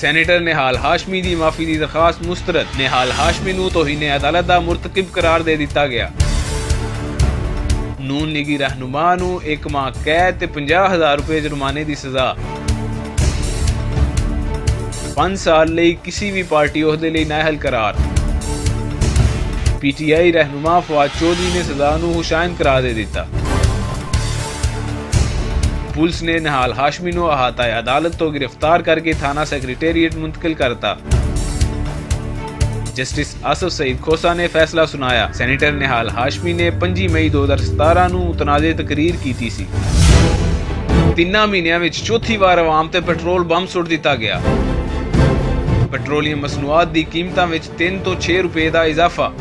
Senator निहाल हाशमी दी माफी दी दरखास्त मुस्तरद। निहाल हाशमी नूं तौहीन अदालत दा मुर्तकिब करार दे दिता गया। नून लीगी रहनुमा नूं 1 माह कैद ते 50,000 रुपए जुर्माने दी सजा। 5 साल ਲਈ किसी भी पार्टी ओहदे ਲਈ नाअहल करार। PTI रहनुमा फवाद चौधरी ने सजा नूं हुशाइन करार दे दिता। पुलिस ने निहाल हाशमी नूं अहाता अदालत तो गिरफ्तार करके थाना सेक्रेटेरिएट मुंतकिल करता। जस्टिस आसफ सईद खोसा ने फैसला सुनाया। सैनेटर निहाल हाशमी ने 5 मई 2017 ਨੂੰ ਤਨਾਜ਼ੇ ਤਕਰੀਰ ਕੀਤੀ ਸੀ। 3 ਮਹੀਨਿਆਂ ਵਿੱਚ ਚੌਥੀ ਵਾਰ ਆਵਾਮ ਤੇ ਪੈਟਰੋਲ ਬੰਬ ਸੁੱਟ ਦਿੱਤਾ ਗਿਆ। ਪੈਟਰੋਲੀਅਮ ਮਸਨੂਆਤ ਦੀ ਕੀਮਤਾਂ ਵਿੱਚ 3 ਤੋਂ 6 ਰੁਪਏ ਦਾ ਇਜ਼ਾਫਾ।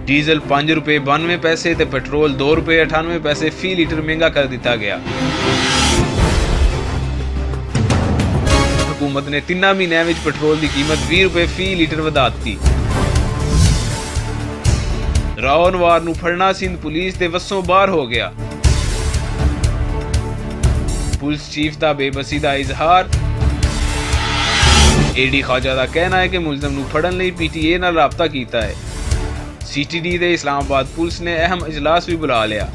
ਡੀਜ਼ਲ 5 ਰੁਪਏ 92 ਪੈਸੇ ਤੇ ਪੈਟਰੋਲ 2 ਰੁਪਏ 98 ਪੈਸੇ ਫੀ ਲੀਟਰ ਮਹਿੰਗਾ ਕਰ ਦਿੱਤਾ ਗਿਆ। हुकूमत ने 3 ਮਹੀਨਿਆਂ ਵਿੱਚ पेट्रोल की कीमत 20 रुपए फी लीटर ਵਧਾ ਦਿੱਤੀ। राओनवार ਨੂੰ ਫੜਨਾ ਸਿੰਧ पुलिस ਦੇ ਵੱਸੋਂ ਬਾਹਰ ਹੋ ਗਿਆ। पुलिस चीफ ਦਾ ਬੇਬਸੀ ਦਾ ਇਜ਼ਹਾਰ। AD ਖਾਜਾ ਦਾ ਕਹਿਣਾ ਹੈ ਕਿ ਮੁਲਜ਼ਮ ਨੂੰ ਫੜਨ ਲਈ PTA ਨਾਲ ਰਾਬਤਾ ਕੀਤਾ ਹੈ। CTD ਦੇ ਇਸਲਾਮਾਬਾਦ ਪੁਲਿਸ ਨੇ ਅਹਿਮ ਇਜਲਾਸ ਵੀ ਬੁਲਾ ਲਿਆ।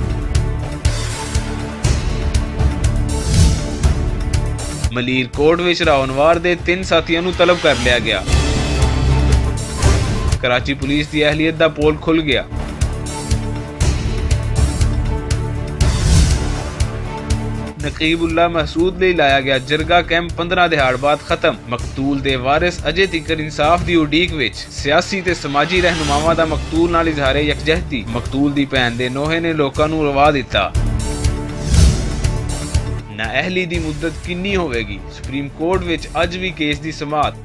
ਮਲੀਰ ਕੋਟ ਵਿੱਚ ਰਾਓਨਵਾਰ ਦੇ 3 ਸਾਥੀਆਂ ਨੂੰ ਤਲਬ ਕਰ ਲਿਆ ਗਿਆ। कराची पुलिस की अहलियत का पोल खुल गया। नकीबुल्ला महसूद ले लाया गया जरगा कैंप 15 दिहाड़ बाद खत्म। मकतूल दे वारिस अजे तिकर इंसाफ दी उडीक विच सियासी ते समाजी रहनुमावां दा मकतूल नाल इजहारे यकजहती। मकतूल दी भैन दे नोहे ने लोकां नूं रवा दिता। नाअहली दी मुद्दत किन्नी होवेगी? सुप्रीम कोर्ट विच अज भी केस दी समात।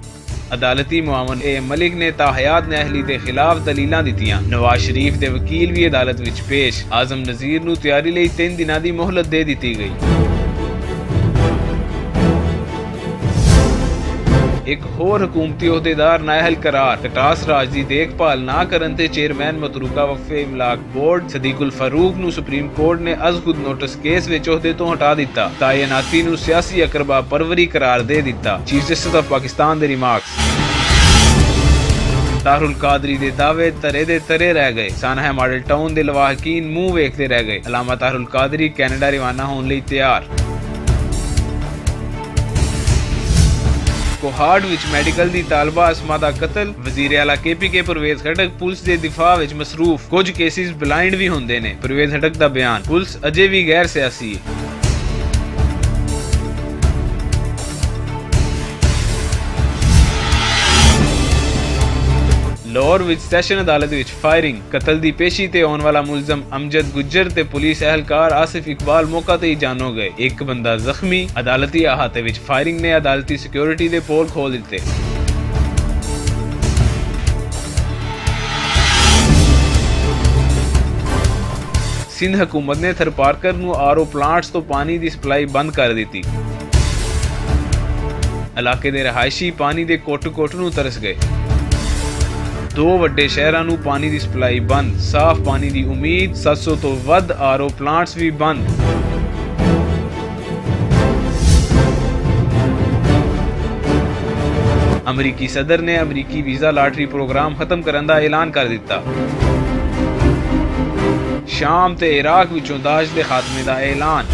अदालती मुआवन ए मलिक ने ताहयात नाअहली के खिलाफ दलीलां दित्तियां। नवाज शरीफ के वकील भी अदालत विच पेश। आजम नज़ीर नूं तैयारी लई 3 दिनां दी मोहलत दे दी गई। एक होर हुकूमती अहदेदार नाअहल करार। कटास राज की देखभाल ना करन ते चेयरमैन मतरूका वक्फे इमलाक बोर्ड सदीकुल फारूक नूं सुप्रीम कोर्ट ने अज खुद नोटिस केस विच ओहदे तो हटा दिता। तायनाती नूं सियासी अकरबा परवरी करार दे दिता। चीफ जस्टिस ऑफ पाकिस्तान दे रिमार्क्स। तारुल कादरी दे दावे तरे दे तरे रह गए। सानहा मॉडल टाउन दे लवाहकीन मुंह वेखते रह गए। अलामा तारुल कादरी कैनेडा रवाना होने लई तैयार। कोहाड़ विच मेडिकल दी तालबा असमा दा कतल। वजीर आला KPK परवेज खटक पुलिस दे दिफा विच मसरूफ। कुछ केसेस ब्लाइंड भी होंदे ने। परवेज खटक दा बयान। पुलिस अजे भी गैर सियासी है। लाहौर विच सैशन अदालत विच फायरिंग। कतल दी पेशी ते आने वाला मुलजम अमजद गुज्जर ते पुलिस एहलकार आसिफ इकबाल मौका ते ही जानो गए। एक बंदा जख्मी। अदालती अहाते विच फायरिंग ने अदालती सिक्योरिटी दे पोल खोल दिते। सिंध हुकूमत ने थरपारकर नूं RO प्लांट्स तो पानी दी सप्लाई बंद कर दी। इलाके दे रहायशी पानी दे कोट नूं तरस गए। 2 ਵੱਡੇ ਸ਼ਹਿਰਾਂ ਨੂੰ ਪਾਣੀ ਦੀ ਸਪਲਾਈ ਬੰਦ। ਸਾਫ਼ ਪਾਣੀ ਦੀ ਉਮੀਦ। 700 ਤੋਂ ਵੱਧ RO ਪਲਾਂਟਸ ਵੀ ਬੰਦ। ਅਮਰੀਕੀ ਸਦਰ ਨੇ ਅਮਰੀਕੀ ਵੀਜ਼ਾ ਲਾਟਰੀ ਪ੍ਰੋਗਰਾਮ ਖਤਮ ਕਰਨ ਦਾ ਐਲਾਨ ਕਰ ਦਿੱਤਾ। ਸ਼ਾਮ ਤੇ ਇਰਾਕ ਵਿੱਚੋਂ ਦਾਇਸ਼ ਦੇ ਖਾਤਮੇ ਦਾ ਐਲਾਨ।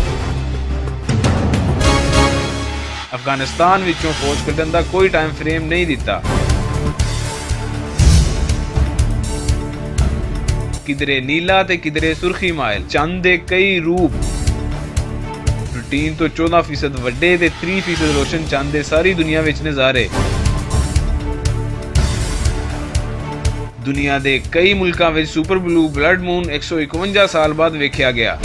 ਅਫਗਾਨਿਸਤਾਨ ਵਿੱਚੋਂ ਫੌਜ ਕੱਢਣ ਦਾ ਕੋਈ ਟਾਈਮ ਫਰੇਮ ਨਹੀਂ ਦਿੱਤਾ। किधरे नीला ते किधरे सुर्खी माइल। चंद दे कई रूप। रूटीन तो 14% वड्डे ते 3% रोशन चंद दे सारी दुनिया विच नज़ारे। दुनिया दे कई मुल्कां which super blue blood moon 151 साल बाद वेख्या गया।